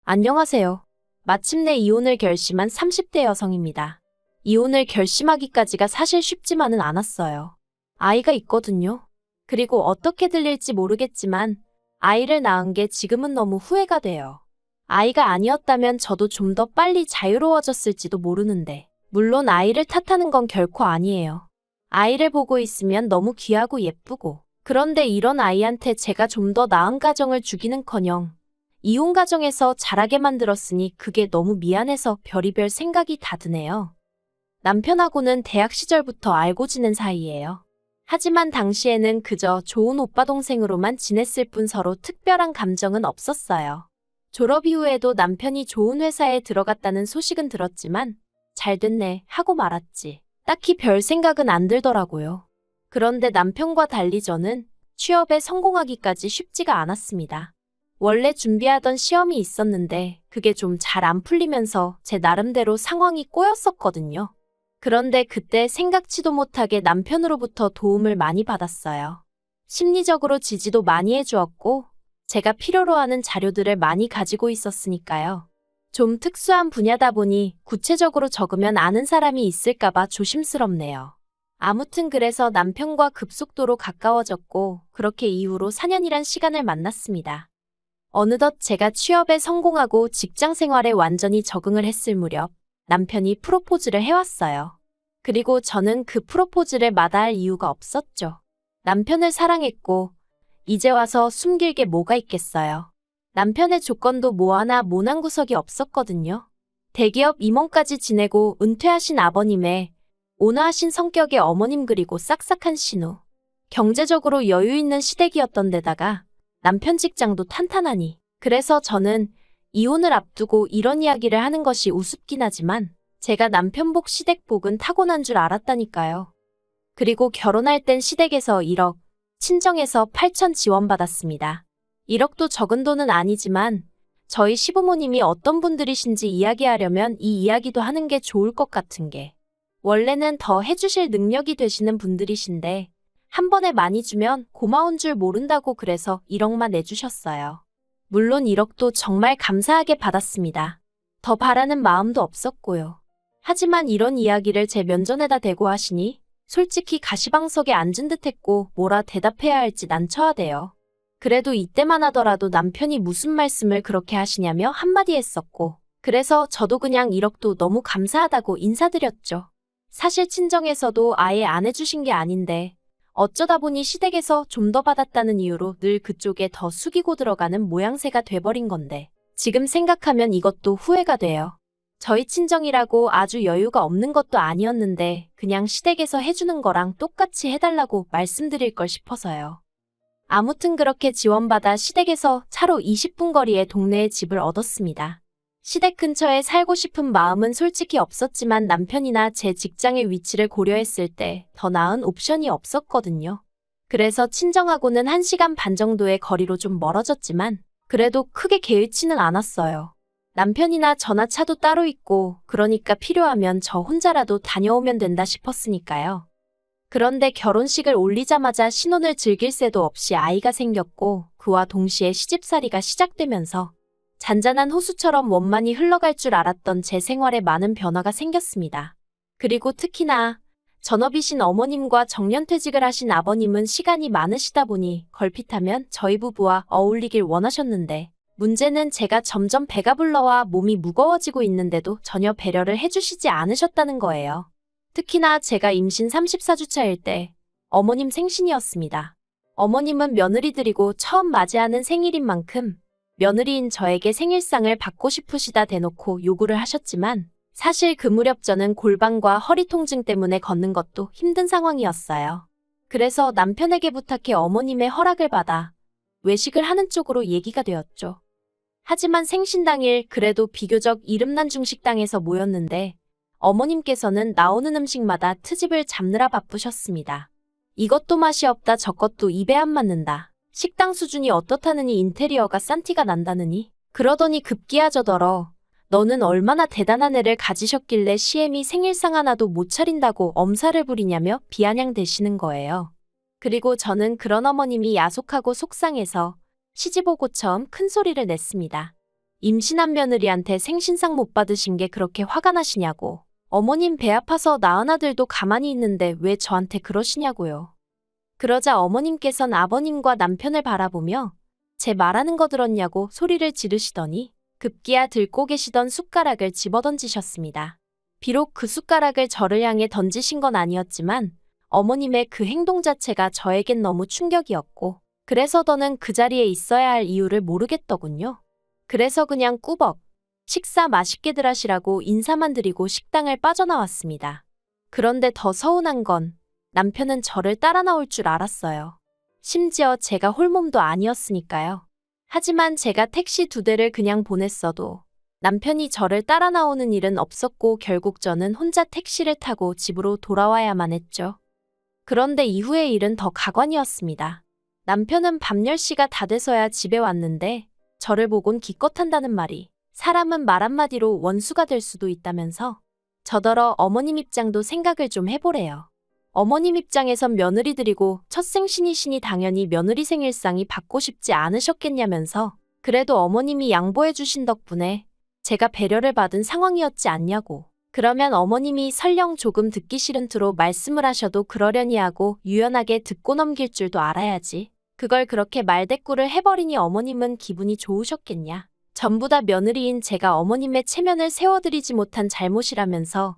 안녕하세요. 마침내 이혼을 결심한 30대 여성입니다. 이혼을 결심하기까지가 사실 쉽지만은 않았어요. 아이가 있거든요. 그리고 어떻게 들릴지 모르겠지만 아이를 낳은 게 지금은 너무 후회가 돼요. 아이가 아니었다면 저도 좀 더 빨리 자유로워졌을지도 모르는데, 물론 아이를 탓하는 건 결코 아니에요. 아이를 보고 있으면 너무 귀하고 예쁘고, 그런데 이런 아이한테 제가 좀 더 나은 가정을 주기는커녕 이혼 가정에서 자라게 만들었으니 그게 너무 미안해서 별의별 생각이 다 드네요. 남편하고는 대학 시절부터 알고 지낸 사이예요. 하지만 당시에는 그저 좋은 오빠 동생으로만 지냈을 뿐 서로 특별한 감정은 없었어요. 졸업 이후에도 남편이 좋은 회사에 들어갔다는 소식은 들었지만 잘 됐네 하고 말았지. 딱히 별 생각은 안 들더라고요. 그런데 남편과 달리 저는 취업에 성공하기까지 쉽지가 않았습니다. 원래 준비하던 시험이 있었는데 그게 좀 잘 안 풀리면서 제 나름대로 상황이 꼬였었거든요. 그런데 그때 생각지도 못하게 남편으로부터 도움을 많이 받았어요. 심리적으로 지지도 많이 해주었고 제가 필요로 하는 자료들을 많이 가지고 있었으니까요. 좀 특수한 분야다 보니 구체적으로 적으면 아는 사람이 있을까봐 조심스럽네요. 아무튼 그래서 남편과 급속도로 가까워졌고 그렇게 이후로 4년이란 시간을 만났습니다. 어느덧 제가 취업에 성공하고 직장 생활에 완전히 적응을 했을 무렵 남편이 프로포즈를 해왔어요. 그리고 저는 그 프로포즈를 마다할 이유가 없었죠. 남편을 사랑했고 이제 와서 숨길 게 뭐가 있겠어요. 남편의 조건도 뭐 하나 모난 구석이 없었거든요. 대기업 임원까지 지내고 은퇴하신 아버님의 온화하신 성격의 어머님 그리고 싹싹한 신우. 경제적으로 여유 있는 시댁이었던 데다가 남편 직장도 탄탄하니. 그래서 저는 이혼을 앞두고 이런 이야기를 하는 것이 우습긴 하지만 제가 남편복 시댁복은 타고난 줄 알았다니까요. 그리고 결혼할 땐 시댁에서 1억, 친정에서 8천 지원받았습니다. 1억도 적은 돈은 아니지만 저희 시부모님이 어떤 분들이신지 이야기하려면 이 이야기도 하는 게 좋을 것 같은 게 원래는 더 해주실 능력이 되시는 분들이신데 한 번에 많이 주면 고마운 줄 모른다고 그래서 1억만 내주셨어요. 물론 1억도 정말 감사하게 받았습니다. 더 바라는 마음도 없었고요. 하지만 이런 이야기를 제 면전에다 대고 하시니 솔직히 가시방석에 앉은 듯 했고 뭐라 대답해야 할지 난처하대요. 그래도 이때만 하더라도 남편이 무슨 말씀을 그렇게 하시냐며 한마디 했었고 그래서 저도 그냥 1억도 너무 감사하다고 인사드렸죠. 사실 친정에서도 아예 안 해주신 게 아닌데 어쩌다 보니 시댁에서 좀 더 받았다는 이유로 늘 그쪽에 더 숙이고 들어가는 모양새가 돼버린 건데 지금 생각하면 이것도 후회가 돼요. 저희 친정이라고 아주 여유가 없는 것도 아니었는데 그냥 시댁에서 해주는 거랑 똑같이 해달라고 말씀드릴 걸 싶어서요. 아무튼 그렇게 지원받아 시댁에서 차로 20분 거리의 동네에 집을 얻었습니다. 시댁 근처에 살고 싶은 마음은 솔직히 없었지만 남편이나 제 직장의 위치를 고려했을 때 더 나은 옵션이 없었거든요. 그래서 친정하고는 1시간 반 정도의 거리로 좀 멀어졌지만 그래도 크게 개의치는 않았어요. 남편이나 저나 차도 따로 있고 그러니까 필요하면 저 혼자라도 다녀오면 된다 싶었으니까요. 그런데 결혼식을 올리자마자 신혼을 즐길 새도 없이 아이가 생겼고 그와 동시에 시집살이가 시작되면서 잔잔한 호수처럼 원만히 흘러갈 줄 알았던 제 생활에 많은 변화가 생겼습니다. 그리고 특히나 전업이신 어머님과 정년퇴직을 하신 아버님은 시간이 많으시다 보니 걸핏하면 저희 부부와 어울리길 원하셨는데 문제는 제가 점점 배가 불러와 몸이 무거워지고 있는데도 전혀 배려를 해주시지 않으셨다는 거예요. 특히나 제가 임신 34주차일 때 어머님 생신이었습니다. 어머님은 며느리들이고 처음 맞이하는 생일인 만큼 며느리인 저에게 생일상을 받고 싶으시다 대놓고 요구를 하셨지만 사실 그 무렵 저는 골반과 허리 통증 때문에 걷는 것도 힘든 상황이었어요. 그래서 남편에게 부탁해 어머님의 허락을 받아 외식을 하는 쪽으로 얘기가 되었죠. 하지만 생신 당일 그래도 비교적 이름난 중식당에서 모였는데 어머님께서는 나오는 음식마다 트집을 잡느라 바쁘셨습니다. 이것도 맛이 없다 저것도 입에 안 맞는다. 식당 수준이 어떻다느니 인테리어가 싼 티가 난다느니 그러더니 급기야 저더러 너는 얼마나 대단한 애를 가지셨길래 시엠이 생일상 하나도 못 차린다고 엄살을 부리냐며 비아냥대시는 거예요. 그리고 저는 그런 어머님이 야속하고 속상해서 시집 오고 처음 큰 소리를 냈습니다. 임신한 며느리한테 생신상 못 받으신 게 그렇게 화가 나시냐고. 어머님 배 아파서 낳은 아들도 가만히 있는데 왜 저한테 그러시냐고요. 그러자 어머님께선 아버님과 남편을 바라보며 제 말하는 거 들었냐고 소리를 지르시더니 급기야 들고 계시던 숟가락을 집어던지셨습니다. 비록 그 숟가락을 저를 향해 던지신 건 아니었지만 어머님의 그 행동 자체가 저에겐 너무 충격이었고 그래서 더는 그 자리에 있어야 할 이유를 모르겠더군요. 그래서 그냥 꾸벅 식사 맛있게들 하시라고 인사만 드리고 식당을 빠져나왔습니다. 그런데 더 서운한 건 남편은 저를 따라 나올 줄 알았어요. 심지어 제가 홀몸도 아니었으니까요. 하지만 제가 택시 2대를 그냥 보냈어도 남편이 저를 따라 나오는 일은 없었고 결국 저는 혼자 택시를 타고 집으로 돌아와야만 했죠. 그런데 이후의 일은 더 가관이었습니다. 남편은 밤 10시가 다 돼서야 집에 왔는데 저를 보곤 기껏한다는 말이 사람은 말 한마디로 원수가 될 수도 있다면서 저더러 어머님 입장도 생각을 좀 해보래요. 어머님 입장에선 며느리들이고 첫 생신이시니 당연히 며느리 생일상이 받고 싶지 않으셨겠냐면서 그래도 어머님이 양보해 주신 덕분에 제가 배려를 받은 상황이었지 않냐고. 그러면 어머님이 설령 조금 듣기 싫은 투로 말씀을 하셔도 그러려니 하고 유연하게 듣고 넘길 줄도 알아야지. 그걸 그렇게 말대꾸를 해버리니 어머님은 기분이 좋으셨겠냐. 전부 다 며느리인 제가 어머님의 체면을 세워드리지 못한 잘못이라면서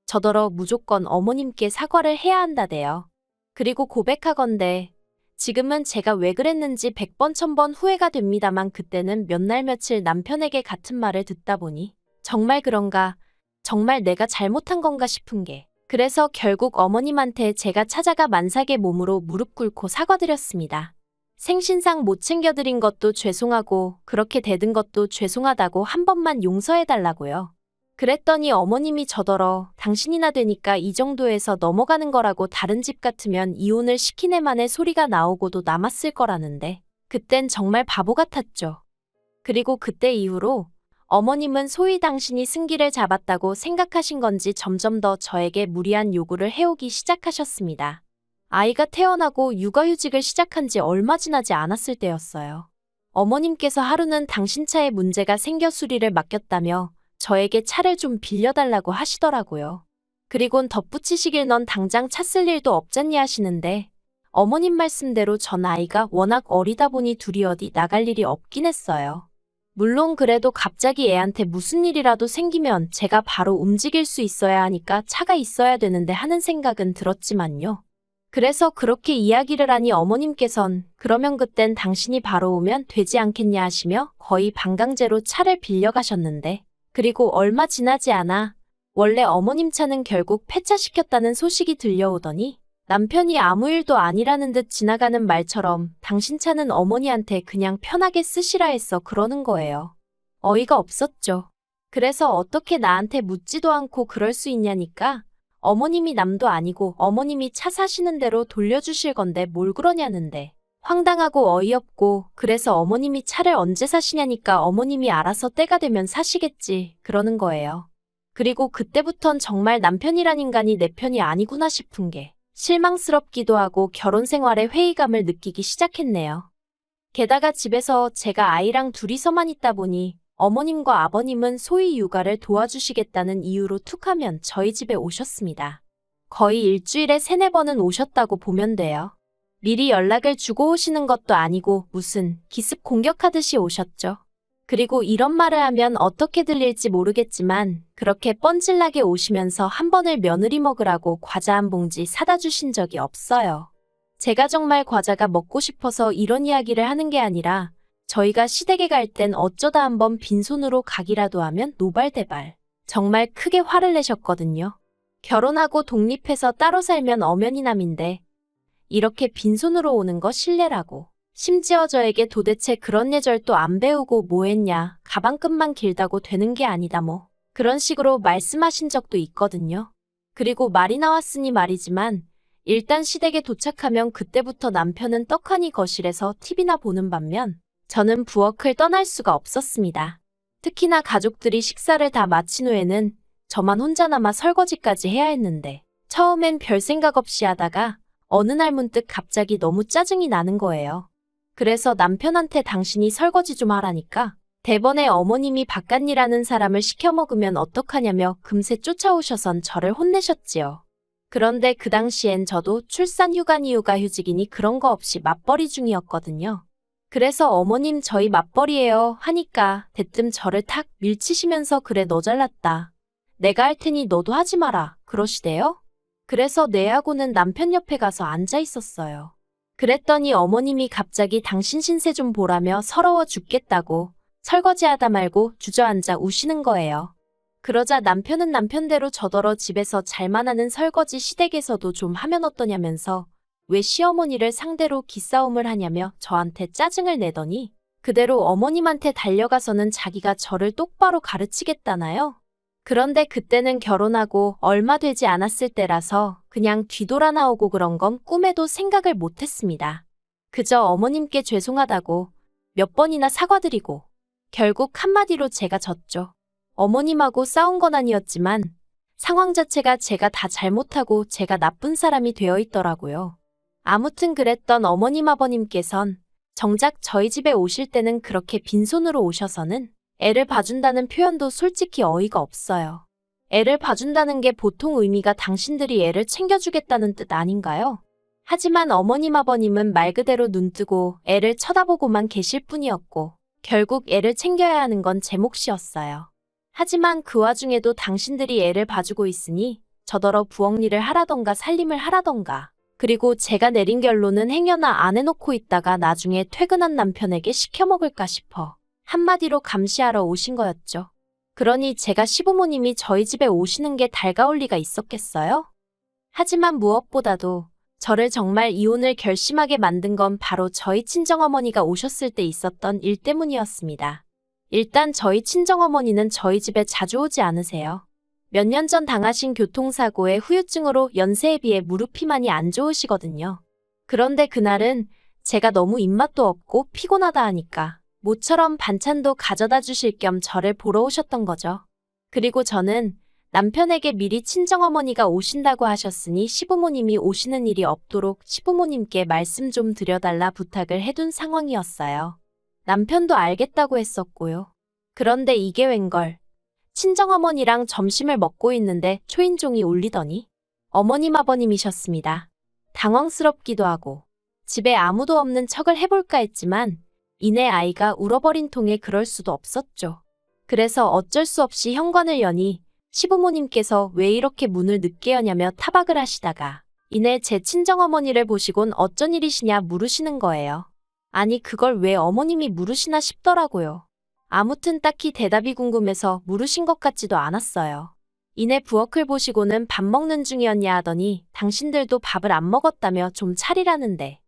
저더러 무조건 어머님께 사과를 해야 한다대요. 그리고 고백하건대 지금은 제가 왜 그랬는지 100번 1000번 후회가 됩니다만 그때는 몇 날 며칠 남편에게 같은 말을 듣다 보니 정말 그런가, 정말 내가 잘못한 건가 싶은 게 그래서 결국 어머님한테 제가 찾아가 만삭의 몸으로 무릎 꿇고 사과드렸습니다. 생신상 못 챙겨드린 것도 죄송하고 그렇게 대든 것도 죄송하다고 한 번만 용서해달라고요. 그랬더니 어머님이 저더러 당신이나 되니까 이 정도에서 넘어가는 거라고 다른 집 같으면 이혼을 시키네 만의 소리가 나오고도 남았을 거라는데 그땐 정말 바보 같았죠. 그리고 그때 이후로 어머님은 소위 당신이 승기를 잡았다고 생각하신 건지 점점 더 저에게 무리한 요구를 해오기 시작하셨습니다. 아이가 태어나고 육아휴직을 시작한 지 얼마 지나지 않았을 때였어요. 어머님께서 하루는 당신 차에 문제가 생겨 수리를 맡겼다며 저에게 차를 좀 빌려달라고 하시더라고요. 그리곤 덧붙이시길 넌 당장 차 쓸 일도 없잖니 하시는데 어머님 말씀대로 전 아이가 워낙 어리다 보니 둘이 어디 나갈 일이 없긴 했어요. 물론 그래도 갑자기 애한테 무슨 일이라도 생기면 제가 바로 움직일 수 있어야 하니까 차가 있어야 되는데 하는 생각은 들었지만요. 그래서 그렇게 이야기를 하니 어머님께선 그러면 그땐 당신이 바로 오면 되지 않겠냐 하시며 거의 반강제로 차를 빌려가셨는데 그리고 얼마 지나지 않아 원래 어머님 차는 결국 폐차시켰다는 소식이 들려오더니 남편이 아무 일도 아니라는 듯 지나가는 말처럼 당신 차는 어머니한테 그냥 편하게 쓰시라 해서 그러는 거예요. 어이가 없었죠. 그래서 어떻게 나한테 묻지도 않고 그럴 수 있냐니까 어머님이 남도 아니고 어머님이 차 사시는 대로 돌려주실 건데 뭘 그러냐는데 황당하고 어이없고 그래서 어머님이 차를 언제 사시냐니까 어머님이 알아서 때가 되면 사시겠지 그러는 거예요. 그리고 그때부턴 정말 남편이란 인간이 내 편이 아니구나 싶은 게 실망스럽기도 하고 결혼 생활에 회의감을 느끼기 시작했네요. 게다가 집에서 제가 아이랑 둘이서만 있다 보니 어머님과 아버님은 소위 육아를 도와주시겠다는 이유로 툭하면 저희 집에 오셨습니다. 거의 일주일에 3-4번은 오셨다고 보면 돼요. 미리 연락을 주고 오시는 것도 아니고 무슨 기습 공격하듯이 오셨죠. 그리고 이런 말을 하면 어떻게 들릴지 모르겠지만 그렇게 뻔질나게 오시면서 한 번을 며느리 먹으라고 과자 한 봉지 사다 주신 적이 없어요. 제가 정말 과자가 먹고 싶어서 이런 이야기를 하는 게 아니라 저희가 시댁에 갈 땐 어쩌다 한번 빈손으로 가기라도 하면 노발대발 정말 크게 화를 내셨거든요. 결혼하고 독립해서 따로 살면 엄연히남인데 이렇게 빈손으로 오는 거 실례라고. 심지어 저에게 도대체 그런 예절도 안 배우고 뭐 했냐, 가방끈만 길다고 되는 게 아니다 뭐 그런 식으로 말씀하신 적도 있거든요. 그리고 말이 나왔으니 말이지만 일단 시댁에 도착하면 그때부터 남편은 떡하니 거실에서 TV나 보는 반면 저는 부엌을 떠날 수가 없었습니다. 특히나 가족들이 식사를 다 마친 후에는 저만 혼자 남아 설거지까지 해야 했는데 처음엔 별 생각 없이 하다가 어느 날 문득 갑자기 너무 짜증이 나는 거예요. 그래서 남편한테 당신이 설거지 좀 하라니까 대번에 어머님이 바깥일하는 사람을 시켜먹으면 어떡하냐며 금세 쫓아오셔선 저를 혼내셨지요. 그런데 그 당시엔 저도 출산 휴가니 육아휴직이니 그런 거 없이 맞벌이 중이었거든요. 그래서 어머님 저희 맞벌이에요 하니까 대뜸 저를 탁 밀치시면서 그래 너 잘났다. 내가 할 테니 너도 하지 마라 그러시대요. 그래서 뇌하고는 남편 옆에 가서 앉아 있었어요. 그랬더니 어머님이 갑자기 당신 신세 좀 보라며 서러워 죽겠다고 설거지하다 말고 주저앉아 우시는 거예요. 그러자 남편은 남편대로 저더러 집에서 잘만 하는 설거지 시댁에서도 좀 하면 어떠냐면서 왜 시어머니를 상대로 기싸움을 하냐며 저한테 짜증을 내더니 그대로 어머님한테 달려가서는 자기가 저를 똑바로 가르치겠다나요? 그런데 그때는 결혼하고 얼마 되지 않았을 때라서 그냥 뒤돌아 나오고 그런 건 꿈에도 생각을 못했습니다. 그저 어머님께 죄송하다고 몇 번이나 사과드리고 결국 한마디로 제가 졌죠. 어머님하고 싸운 건 아니었지만 상황 자체가 제가 다 잘못하고 제가 나쁜 사람이 되어 있더라고요. 아무튼 그랬던 어머님 아버님께선 정작 저희 집에 오실 때는 그렇게 빈손으로 오셔서는 애를 봐준다는 표현도 솔직히 어이가 없어요. 애를 봐준다는 게 보통 의미가 당신들이 애를 챙겨주겠다는 뜻 아닌가요? 하지만 어머님 아버님은 말 그대로 눈뜨고 애를 쳐다보고만 계실 뿐이었고 결국 애를 챙겨야 하는 건 제 몫이었어요. 하지만 그 와중에도 당신들이 애를 봐주고 있으니 저더러 부엌 일을 하라던가 살림을 하라던가 그리고 제가 내린 결론은 행여나 안 해놓고 있다가 나중에 퇴근한 남편에게 시켜먹을까 싶어 한마디로 감시하러 오신 거였죠. 그러니 제가 시부모님이 저희 집에 오시는 게 달가울 리가 있었겠어요? 하지만 무엇보다도 저를 정말 이혼을 결심하게 만든 건 바로 저희 친정어머니가 오셨을 때 있었던 일 때문이었습니다. 일단 저희 친정어머니는 저희 집에 자주 오지 않으세요. 몇 년 전 당하신 교통사고의 후유증으로 연세에 비해 무릎이 많이 안 좋으시거든요. 그런데 그날은 제가 너무 입맛도 없고 피곤하다 하니까 모처럼 반찬도 가져다 주실 겸 저를 보러 오셨던 거죠. 그리고 저는 남편에게 미리 친정어머니가 오신다고 하셨으니 시부모님이 오시는 일이 없도록 시부모님께 말씀 좀 드려달라 부탁을 해둔 상황이었어요. 남편도 알겠다고 했었고요. 그런데 이게 웬걸. 친정어머니랑 점심을 먹고 있는데 초인종이 울리더니 어머님 아버님이셨습니다. 당황스럽기도 하고 집에 아무도 없는 척을 해볼까 했지만 이내 아이가 울어버린 통에 그럴 수도 없었죠. 그래서 어쩔 수 없이 현관을 여니 시부모님께서 왜 이렇게 문을 늦게 여냐며 타박을 하시다가 이내 제 친정어머니를 보시곤 어쩐 일이시냐 물으시는 거예요. 아니 그걸 왜 어머님이 물으시나 싶더라고요. 아무튼 딱히 대답이 궁금해서 물으신 것 같지도 않았어요. 이내 부엌을 보시고는 밥 먹는 중이었냐 하더니 당신들도 밥을 안 먹었다며 좀 차리라는데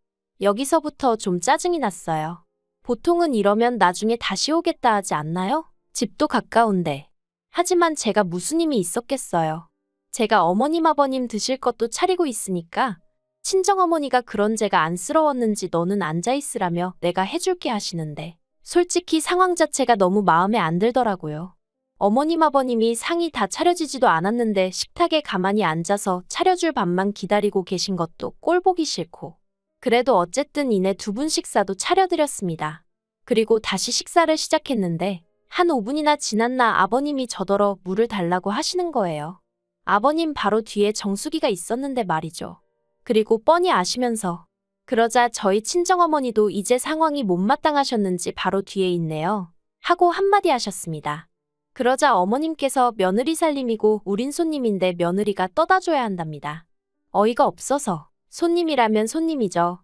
여기서부터 좀 짜증이 났어요. 보통은 이러면 나중에 다시 오겠다 하지 않나요? 집도 가까운데. 하지만 제가 무슨 힘이 있었겠어요. 제가 어머님 아버님 드실 것도 차리고 있으니까 친정어머니가 그런 제가 안쓰러웠는지 너는 앉아있으라며 내가 해줄게 하시는데 솔직히 상황 자체가 너무 마음에 안 들더라고요. 어머님 아버님이 상이 다 차려지지도 않았는데 식탁에 가만히 앉아서 차려줄 밥만 기다리고 계신 것도 꼴보기 싫고 그래도 어쨌든 이내 두 분 식사도 차려드렸습니다. 그리고 다시 식사를 시작했는데 한 5분이나 지났나 아버님이 저더러 물을 달라고 하시는 거예요. 아버님 바로 뒤에 정수기가 있었는데 말이죠. 그리고 뻔히 아시면서 그러자 저희 친정어머니도 이제 상황이 못마땅하셨는지 바로 뒤에 있네요. 하고 한마디 하셨습니다. 그러자 어머님께서 며느리 살림이고 우린 손님인데 며느리가 떠다 줘야 한답니다. 어이가 없어서 손님이라면 손님이죠.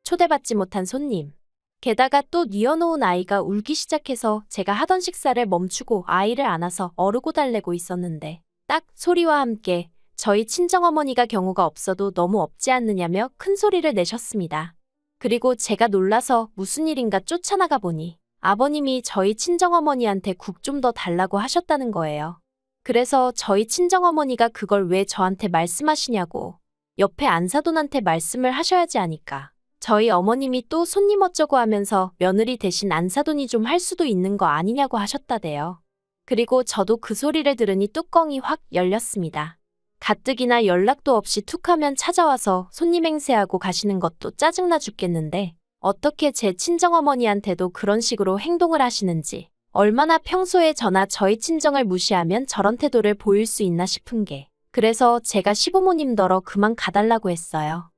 초대받지 못한 손님. 게다가 또 뉘어놓은 아이가 울기 시작해서 제가 하던 식사를 멈추고 아이를 안아서 어르고 달래고 있었는데 딱 소리와 함께 저희 친정어머니가 경우가 없어도 너무 없지 않느냐며 큰 소리를 내셨습니다. 그리고 제가 놀라서 무슨 일인가 쫓아나가 보니 아버님이 저희 친정어머니한테 국 좀 더 달라고 하셨다는 거예요. 그래서 저희 친정어머니가 그걸 왜 저한테 말씀하시냐고 옆에 안사돈한테 말씀을 하셔야지 하니까 저희 어머님이 또 손님 어쩌고 하면서 며느리 대신 안사돈이 좀 할 수도 있는 거 아니냐고 하셨다대요. 그리고 저도 그 소리를 들으니 뚜껑이 확 열렸습니다. 가뜩이나 연락도 없이 툭 하면 찾아와서 손님 행세하고 가시는 것도 짜증나 죽겠는데 어떻게 제 친정어머니한테도 그런 식으로 행동을 하시는지 얼마나 평소에 저나 저희 친정을 무시하면 저런 태도를 보일 수 있나 싶은 게. 그래서 제가 시부모님더러 그만 가달라고 했어요.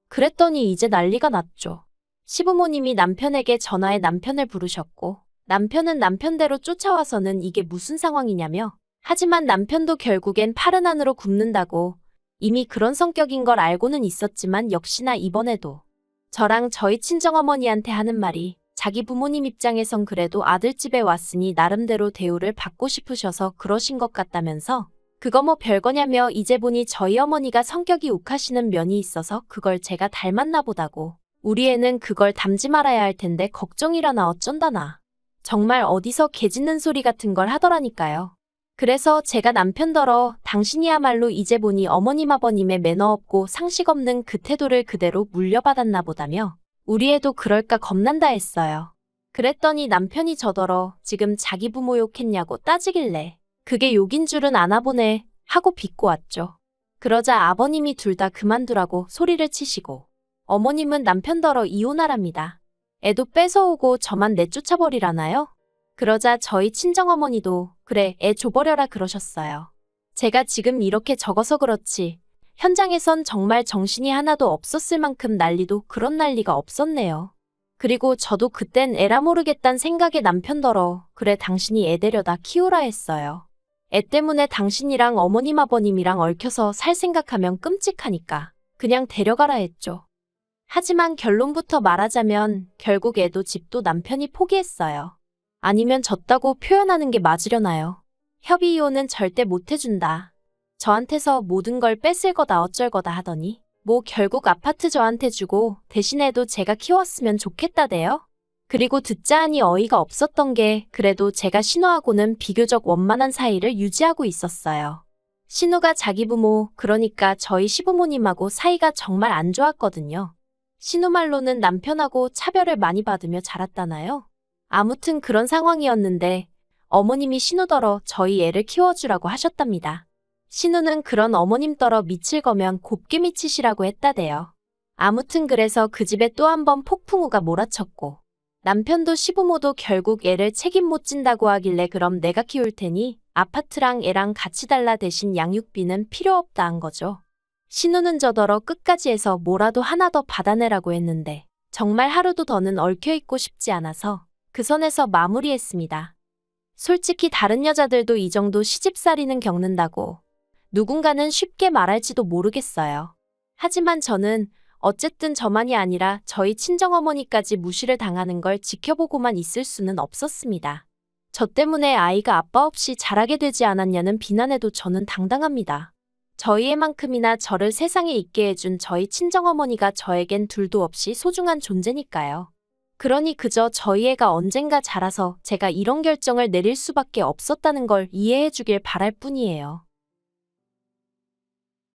그랬더니 이제 난리가 났죠. 시부모님이 남편에게 전화해 남편을 부르셨고 남편은 남편대로 쫓아와서는 이게 무슨 상황이냐며 하지만 남편도 결국엔 파른 안으로 굽는다고 이미 그런 성격인 걸 알고는 있었지만 역시나 이번에도 저랑 저희 친정어머니한테 하는 말이 자기 부모님 입장에선 그래도 아들 집에 왔으니 나름대로 대우를 받고 싶으셔서 그러신 것 같다면서 그거 뭐 별거냐며 이제 보니 저희 어머니가 성격이 욱하시는 면이 있어서 그걸 제가 닮았나 보다고 우리 애는 그걸 닮지 말아야 할 텐데 걱정이라나 어쩐다나 정말 어디서 개 짖는 소리 같은 걸 하더라니까요. 그래서 제가 남편더러 당신이야말로 이제 보니 어머님 아버님의 매너 없고 상식 없는 그 태도를 그대로 물려받았나 보다며 우리 애도 그럴까 겁난다 했어요. 그랬더니 남편이 저더러 지금 자기 부모 욕했냐고 따지길래 그게 욕인 줄은 아나 보네 하고 비꼬 왔죠. 그러자 아버님이 둘 다 그만두라고 소리를 치시고 어머님은 남편더러 이혼하랍니다. 애도 뺏어오고 저만 내쫓아버리라나요? 그러자 저희 친정어머니도 그래 애 줘버려라 그러셨어요. 제가 지금 이렇게 적어서 그렇지 현장에선 정말 정신이 하나도 없었을 만큼 난리도 그런 난리가 없었네요. 그리고 저도 그땐 에라 모르겠단 생각에 남편더러 그래 당신이 애 데려다 키우라 했어요. 애 때문에 당신이랑 어머님 아버님이랑 얽혀서 살 생각하면 끔찍하니까 그냥 데려가라 했죠. 하지만 결론부터 말하자면 결국 애도 집도 남편이 포기했어요. 아니면 졌다고 표현하는 게 맞으려나요? 협의 이혼은 절대 못 해준다. 저한테서 모든 걸 뺏을 거다 어쩔 거다 하더니 뭐 결국 아파트 저한테 주고 대신 애도 제가 키웠으면 좋겠다대요. 그리고 듣자 하니 어이가 없었던 게 그래도 제가 신우하고는 비교적 원만한 사이를 유지하고 있었어요. 신우가 자기 부모 그러니까 저희 시부모님하고 사이가 정말 안 좋았거든요. 신우 말로는 남편하고 차별을 많이 받으며 자랐다나요? 아무튼 그런 상황이었는데 어머님이 신우더러 저희 애를 키워주라고 하셨답니다. 신우는 그런 어머님더러 미칠 거면 곱게 미치시라고 했다대요. 아무튼 그래서 그 집에 또 한 번 폭풍우가 몰아쳤고 남편도 시부모도 결국 애를 책임 못 진다고 하길래 그럼 내가 키울 테니 아파트랑 애랑 같이 달라 대신 양육비는 필요 없다 한 거죠. 신우는 저더러 끝까지 해서 뭐라도 하나 더 받아내라고 했는데 정말 하루도 더는 얽혀있고 싶지 않아서 그 선에서 마무리했습니다. 솔직히 다른 여자들도 이 정도 시집살이는 겪는다고 누군가는 쉽게 말할지도 모르겠어요. 하지만 저는 어쨌든 저만이 아니라 저희 친정어머니까지 무시를 당하는 걸 지켜보고만 있을 수는 없었습니다. 저 때문에 아이가 아빠 없이 자라게 되지 않았냐는 비난에도 저는 당당합니다. 저희 애만큼이나 저를 세상에 있게 해준 저희 친정어머니가 저에겐 둘도 없이 소중한 존재니까요. 그러니 그저 저희 애가 언젠가 자라서 제가 이런 결정을 내릴 수밖에 없었다는 걸 이해해 주길 바랄 뿐이에요.